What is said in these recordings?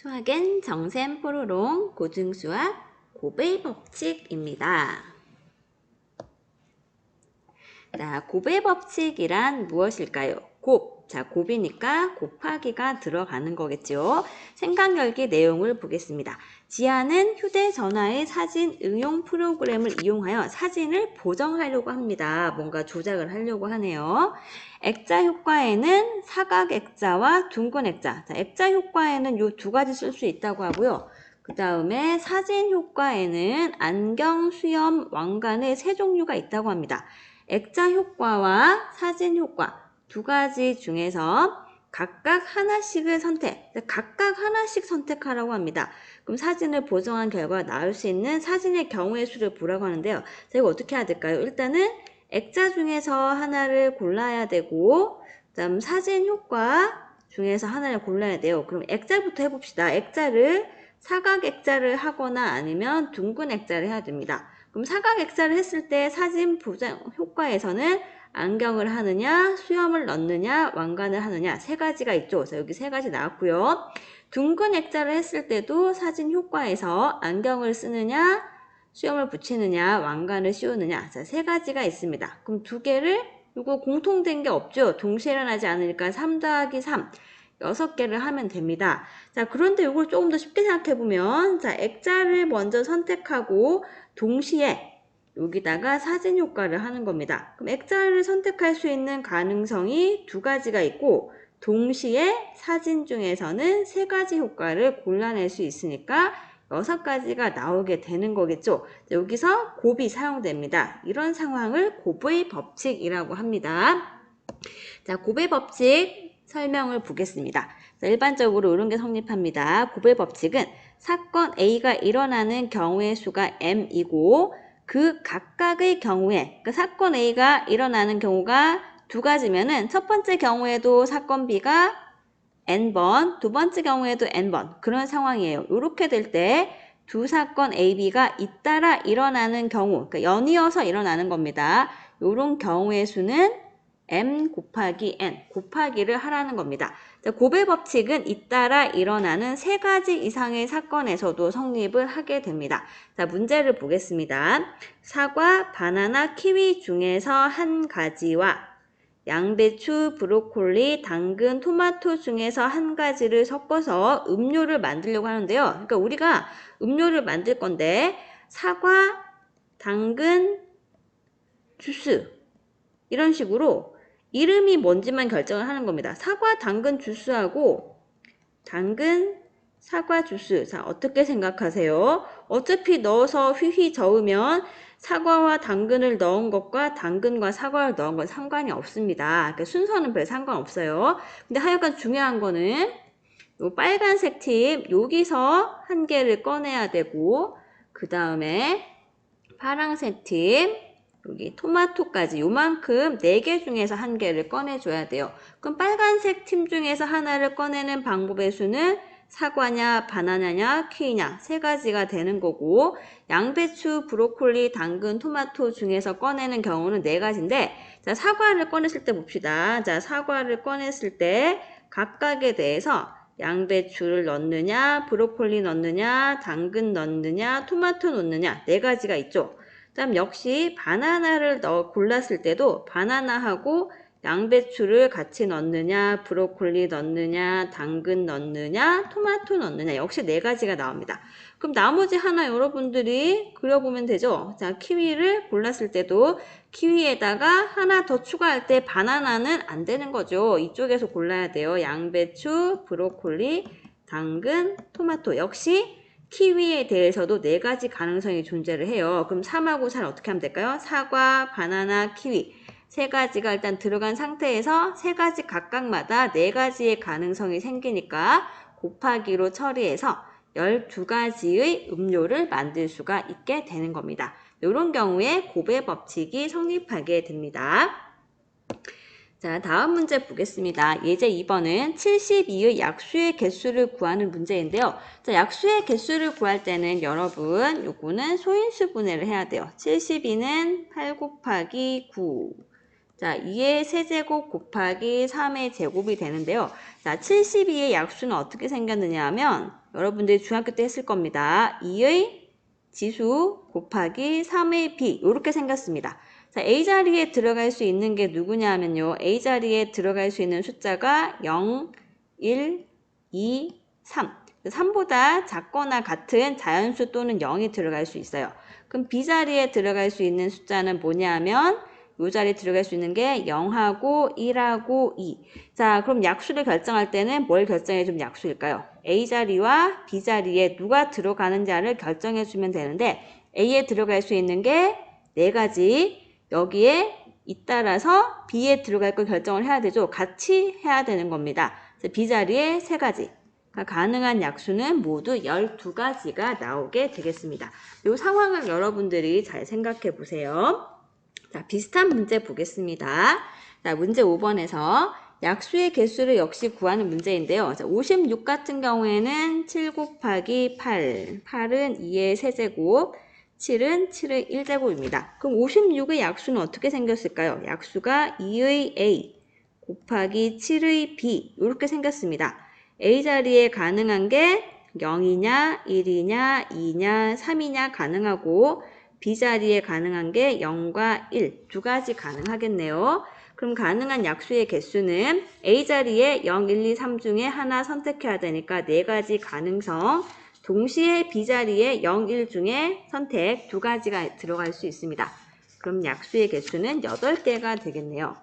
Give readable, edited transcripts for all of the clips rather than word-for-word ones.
수학은 정셈 뽀로롱 고등수학 곱의 법칙입니다. 자, 곱의 법칙이란 무엇일까요? 곱. 자, 곱이니까 곱하기가 들어가는 거겠죠. 생각열기 내용을 보겠습니다. 지아는 휴대전화의 사진 응용 프로그램을 이용하여 사진을 보정하려고 합니다. 뭔가 조작을 하려고 하네요. 액자 효과에는 사각 액자와 둥근 액자. 자, 액자 효과에는 이 두 가지 쓸 수 있다고 하고요. 그 다음에 사진 효과에는 안경, 수염, 왕관의 세 종류가 있다고 합니다. 액자 효과와 사진 효과 두 가지 중에서 각각 하나씩을 각각 하나씩 선택하라고 합니다. 그럼 사진을 보정한 결과 나올 수 있는 사진의 경우의 수를 보라고 하는데요. 자, 이거 어떻게 해야 될까요? 일단은 액자 중에서 하나를 골라야 되고, 그다음 사진 효과 중에서 하나를 골라야 돼요. 그럼 액자부터 해봅시다. 사각 액자를 하거나 아니면 둥근 액자를 해야 됩니다. 그럼 사각 액자를 했을 때 사진 보정 효과에서는 안경을 하느냐, 수염을 넣느냐, 왕관을 하느냐 세 가지가 있죠. 그래서 여기 세 가지 나왔고요. 둥근 액자를 했을 때도 사진 효과에서 안경을 쓰느냐, 수염을 붙이느냐, 왕관을 씌우느냐 자, 세 가지가 있습니다. 그럼 두 개를 이거 공통된 게 없죠. 동시에 일어나지 않으니까 3 더하기 3 6개를 하면 됩니다. 자, 그런데 이걸 조금 더 쉽게 생각해보면 자, 액자를 먼저 선택하고 동시에 여기다가 사진 효과를 하는 겁니다. 그럼 액자를 선택할 수 있는 가능성이 두 가지가 있고 동시에 사진 중에서는 세 가지 효과를 골라낼 수 있으니까 6가지가 나오게 되는 거겠죠. 자, 여기서 곱이 사용됩니다. 이런 상황을 곱의 법칙이라고 합니다. 자, 곱의 법칙 설명을 보겠습니다. 자, 일반적으로 이런 게 성립합니다. 곱의 법칙은 사건 A가 일어나는 경우의 수가 m이고 그 각각의 경우에 사건 A가 일어나는 경우가 두 가지면은 첫 번째 경우에도 사건 B가 n번, 두 번째 경우에도 n번 그런 상황이에요. 이렇게 될 때 두 사건 A, B가 잇따라 일어나는 경우, 그러니까 연이어서 일어나는 겁니다. 이런 경우의 수는 m 곱하기 n, 곱하기를 하라는 겁니다. 자, 곱의 법칙은 잇따라 일어나는 세 가지 이상의 사건에서도 성립을 하게 됩니다. 자, 문제를 보겠습니다. 사과, 바나나, 키위 중에서 한 가지와 양배추, 브로콜리, 당근, 토마토 중에서 한 가지를 섞어서 음료를 만들려고 하는데요. 그러니까 우리가 음료를 만들 건데 사과, 당근, 주스 이런 식으로 이름이 뭔지만 결정을 하는 겁니다. 사과, 당근, 주스하고 당근, 사과, 주스. 자, 어떻게 생각하세요? 어차피 넣어서 휘휘 저으면 사과와 당근을 넣은 것과 당근과 사과를 넣은 건 상관이 없습니다. 그러니까 순서는 별 상관없어요. 근데 하여간 중요한 거는 요 빨간색 팁 여기서 한 개를 꺼내야 되고 그 다음에 파란색 팁 여기 토마토까지 요만큼 4개 중에서 한 개를 꺼내줘야 돼요. 그럼 빨간색 팀 중에서 하나를 꺼내는 방법의 수는 사과냐, 바나나냐, 키위냐 세 가지가 되는 거고 양배추, 브로콜리, 당근, 토마토 중에서 꺼내는 경우는 4가지인데 자, 사과를 꺼냈을 때 봅시다. 자, 사과를 꺼냈을 때 각각에 대해서 양배추를 넣느냐, 브로콜리 넣느냐, 당근 넣느냐, 토마토 넣느냐 4가지가 있죠. 그다음 역시 바나나를 골랐을 때도 바나나하고 양배추를 같이 넣느냐, 브로콜리 넣느냐, 당근 넣느냐, 토마토 넣느냐 역시 4가지가 나옵니다. 그럼 나머지 하나 여러분들이 그려보면 되죠. 자, 키위를 골랐을 때도 키위에다가 하나 더 추가할 때 바나나는 안 되는 거죠. 이쪽에서 골라야 돼요. 양배추, 브로콜리, 당근, 토마토 역시 키위에 대해서도 4가지 가능성이 존재를 해요. 그럼 3하고 4는 어떻게 하면 될까요? 사과, 바나나, 키위 3가지가 일단 들어간 상태에서 3가지 각각마다 4가지의 가능성이 생기니까 곱하기로 처리해서 12가지의 음료를 만들 수가 있게 되는 겁니다. 이런 경우에 곱의 법칙이 성립하게 됩니다. 자, 다음 문제 보겠습니다. 예제 2번은 72의 약수의 개수를 구하는 문제인데요. 자, 약수의 개수를 구할 때는 여러분 요거는 소인수 분해를 해야 돼요. 72는 8 곱하기 9 자, 2의 세제곱 곱하기 3의 제곱이 되는데요. 자, 72의 약수는 어떻게 생겼느냐 하면 여러분들이 중학교 때 했을 겁니다. 2의 지수 곱하기 3의 비 이렇게 생겼습니다. 자, A자리에 들어갈 수 있는 게 누구냐 하면요. A자리에 들어갈 수 있는 숫자가 0, 1, 2, 3. 3보다 작거나 같은 자연수 또는 0이 들어갈 수 있어요. 그럼 B자리에 들어갈 수 있는 숫자는 뭐냐 하면 이 자리에 들어갈 수 있는 게 0하고 1하고 2. 자, 그럼 약수를 결정할 때는 뭘 결정해 주면 약수일까요? A자리와 B자리에 누가 들어가는지를 결정해 주면 되는데 A에 들어갈 수 있는 게 4가지, 여기에 잇따라서 B에 들어갈 걸 결정을 해야 되죠. 같이 해야 되는 겁니다. B자리에 3가지. 가능한 약수는 모두 12가지가 나오게 되겠습니다. 이 상황을 여러분들이 잘 생각해 보세요. 자, 비슷한 문제 보겠습니다. 자, 문제 5번에서 약수의 개수를 역시 구하는 문제인데요. 자, 56 같은 경우에는 7 곱하기 8, 8은 2의 세제곱, 7은 7의 1제곱입니다. 그럼 56의 약수는 어떻게 생겼을까요? 약수가 2의 A 곱하기 7의 B 이렇게 생겼습니다. A자리에 가능한 게 0이냐, 1이냐, 2냐, 3이냐 가능하고 B자리에 가능한 게 0과 1, 2가지 가능하겠네요. 그럼 가능한 약수의 개수는 A자리에 0, 1, 2, 3 중에 하나 선택해야 되니까 4가지 가능성, 동시에 B자리에 0, 1 중에 선택 2가지가 들어갈 수 있습니다. 그럼 약수의 개수는 8개가 되겠네요.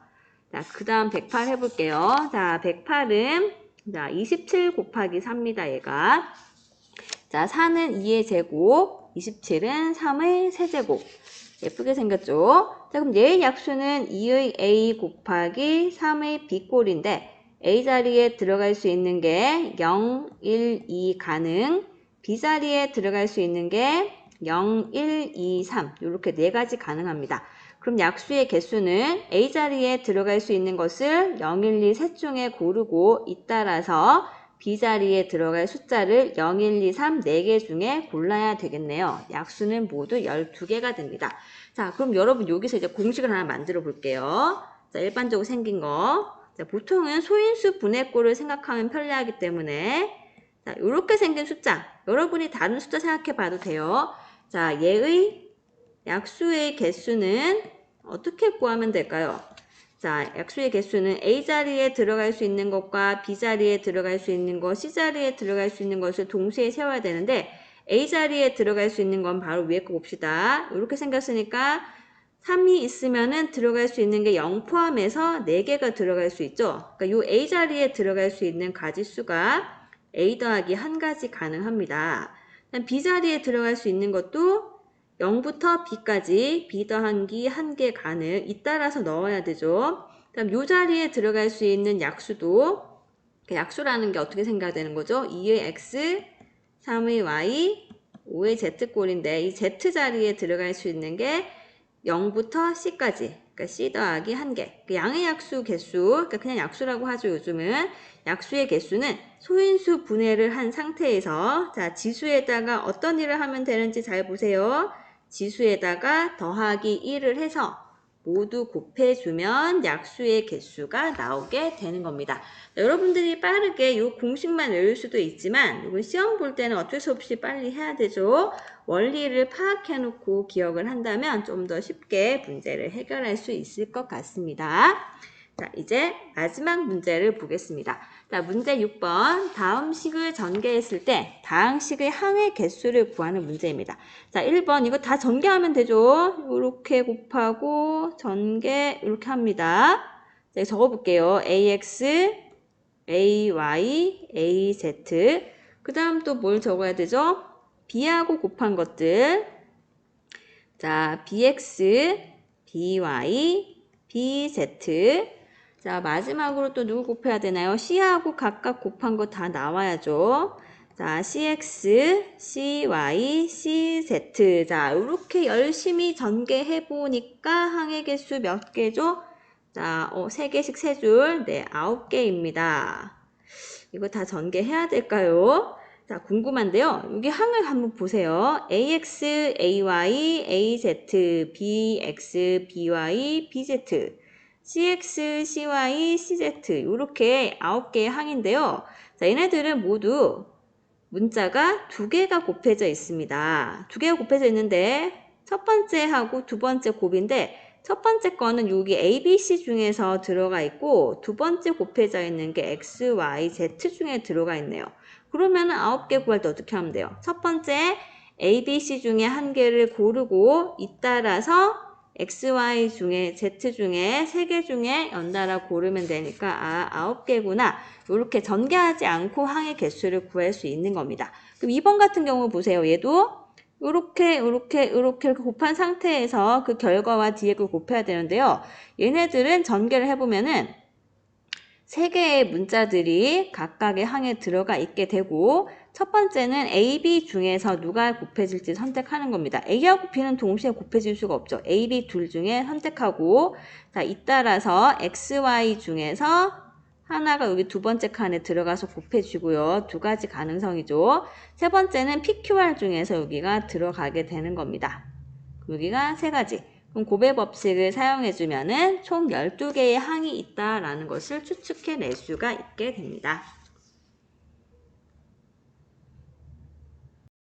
자, 그 다음 108 해볼게요. 자, 108은 자, 27 곱하기 4입니다, 얘가. 자, 4는 2의 제곱, 27은 3의 세제곱. 예쁘게 생겼죠? 자, 그럼 얘의 약수는 2의 A 곱하기 3의 B꼴인데 A자리에 들어갈 수 있는 게 0, 1, 2 가능, B자리에 들어갈 수 있는 게 0, 1, 2, 3 이렇게 4가지 가능합니다. 그럼 약수의 개수는 A자리에 들어갈 수 있는 것을 0, 1, 2 셋 중에 고르고 잇따라서 B자리에 들어갈 숫자를 0, 1, 2, 3, 4개 중에 골라야 되겠네요. 약수는 모두 12개가 됩니다. 자, 그럼 여러분 여기서 이제 공식을 하나 만들어 볼게요. 자, 일반적으로 생긴 거. 자, 보통은 소인수 분해꼴을 생각하면 편리하기 때문에 자, 이렇게 생긴 숫자. 여러분이 다른 숫자 생각해 봐도 돼요. 자, 얘의 약수의 개수는 어떻게 구하면 될까요? 자, 약수의 개수는 A자리에 들어갈 수 있는 것과 B자리에 들어갈 수 있는 것, C자리에 들어갈 수 있는 것을 동시에 세워야 되는데 A자리에 들어갈 수 있는 건 바로 위에 거 봅시다. 이렇게 생겼으니까 3이 있으면은 들어갈 수 있는 게 0 포함해서 4개가 들어갈 수 있죠. 그러니까 요 A자리에 들어갈 수 있는 가지수가 A 더하기 1가지 가능합니다. B자리에 들어갈 수 있는 것도 0부터 B까지 B 더하기 1개 가능. 잇따라서 넣어야 되죠. 그다음 요 자리에 들어갈 수 있는 약수도 약수라는 게 어떻게 생각되는 거죠? 2의 X, 3의 Y, 5의 Z꼴인데 이 Z자리에 들어갈 수 있는 게 0부터 C까지. 그러니까 C 더하기 1개. 양의 약수 개수, 그러니까 그냥 약수라고 하죠, 요즘은. 약수의 개수는 소인수 분해를 한 상태에서 자, 지수에다가 어떤 일을 하면 되는지 잘 보세요. 지수에다가 더하기 1을 해서 모두 곱해주면 약수의 개수가 나오게 되는 겁니다. 여러분들이 빠르게 이 공식만 외울 수도 있지만 이건 시험 볼 때는 어쩔 수 없이 빨리 해야 되죠. 원리를 파악해 놓고 기억을 한다면 좀 더 쉽게 문제를 해결할 수 있을 것 같습니다. 자, 이제 마지막 문제를 보겠습니다. 자, 문제 6번. 다음 식을 전개했을 때 다항식의 항의 개수를 구하는 문제입니다. 자, 1번 이거 다 전개하면 되죠. 이렇게 곱하고 전개 이렇게 합니다. 자, 적어볼게요. AX, AY, AZ. 그 다음 또 뭘 적어야 되죠? B하고 곱한 것들. 자, BX, BY, BZ. 자, 마지막으로 또 누구 곱해야 되나요? C하고 각각 곱한 거 다 나와야죠. 자, CX, CY, CZ. 자, 이렇게 열심히 전개해 보니까 항의 개수 몇 개죠? 자, 3개씩 3줄. 네, 9개입니다. 이거 다 전개해야 될까요? 자, 궁금한데요. 여기 항을 한번 보세요. AX, AY, AZ, BX, BY, BZ. CX, CY, CZ 이렇게 9개의 항인데요. 자, 얘네들은 모두 문자가 2개가 곱해져 있습니다. 2개가 곱해져 있는데 첫 번째하고 두 번째 곱인데 첫 번째 거는 여기 A, B, C 중에서 들어가 있고 두 번째 곱해져 있는 게 X, Y, Z 중에 들어가 있네요. 그러면 9개 구할 때 어떻게 하면 돼요? 첫 번째 A, B, C 중에 한 개를 고르고 잇따라서 X, Y 중에 Z 중에 3개 중에 연달아 고르면 되니까 9개구나. 이렇게 전개하지 않고 항의 개수를 구할 수 있는 겁니다. 그럼 2번 같은 경우 보세요. 얘도 이렇게 곱한 상태에서 그 결과와 뒤에 걸 곱해야 되는데요. 얘네들은 전개를 해보면은 3개의 문자들이 각각의 항에 들어가 있게 되고 첫 번째는 A, B 중에서 누가 곱해질지 선택하는 겁니다. A하고 B는 동시에 곱해질 수가 없죠. A, B 둘 중에 선택하고 자, 잇따라서 X, Y 중에서 하나가 여기 두 번째 칸에 들어가서 곱해지고요. 2가지 가능성이죠. 세 번째는 PQR 중에서 여기가 들어가게 되는 겁니다. 여기가 3가지. 그럼 곱의 법칙을 사용해주면은 총 12개의 항이 있다라는 것을 추측해낼 수가 있게 됩니다.